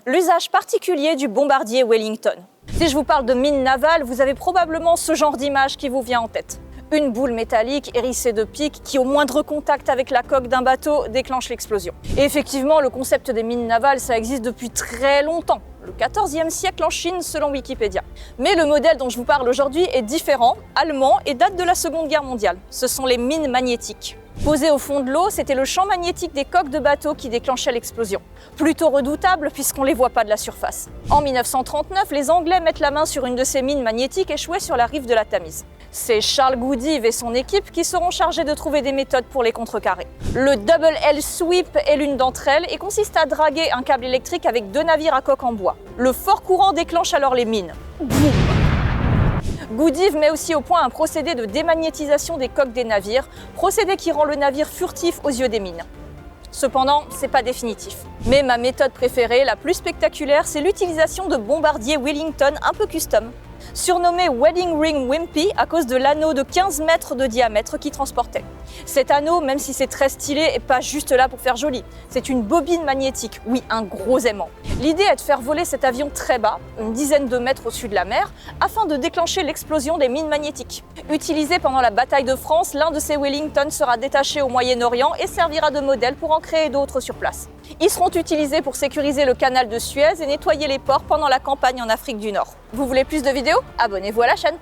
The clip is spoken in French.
l'usage particulier du bombardier Wellington. Si je vous parle de mine navale, vous avez probablement ce genre d'image qui vous vient en tête. Une boule métallique hérissée de pics qui, au moindre contact avec la coque d'un bateau, déclenche l'explosion. Et effectivement, le concept des mines navales, ça existe depuis très longtemps, le XIVe siècle en Chine selon Wikipédia. Mais le modèle dont je vous parle aujourd'hui est différent, allemand et date de la Seconde Guerre mondiale. Ce sont les mines magnétiques. Posées au fond de l'eau, c'était le champ magnétique des coques de bateaux qui déclenchait l'explosion. Plutôt redoutable puisqu'on ne les voit pas de la surface. En 1939, les Anglais mettent la main sur une de ces mines magnétiques échouées sur la rive de la Tamise. C'est Charles Goodeve et son équipe qui seront chargés de trouver des méthodes pour les contrecarrer. Le Double L Sweep est l'une d'entre elles et consiste à draguer un câble électrique avec 2 navires à coque en bois. Le fort courant déclenche alors les mines. Boum! Goodeve met aussi au point un procédé de démagnétisation des coques des navires, procédé qui rend le navire furtif aux yeux des mines. Cependant, c'est pas définitif. Mais ma méthode préférée, la plus spectaculaire, c'est l'utilisation de bombardiers Wellington un peu custom. Surnommé Wedding Ring Wimpy à cause de l'anneau de 15 mètres de diamètre qu'il transportait. Cet anneau, même si c'est très stylé, n'est pas juste là pour faire joli. C'est une bobine magnétique, oui, un gros aimant. L'idée est de faire voler cet avion très bas, une dizaine de mètres au-dessus de la mer, afin de déclencher l'explosion des mines magnétiques. Utilisé pendant la bataille de France, l'un de ces Wellington sera détaché au Moyen-Orient et servira de modèle pour en créer d'autres sur place. Ils seront utilisés pour sécuriser le canal de Suez et nettoyer les ports pendant la campagne en Afrique du Nord. Vous voulez plus de vidéos? Abonnez-vous à la chaîne.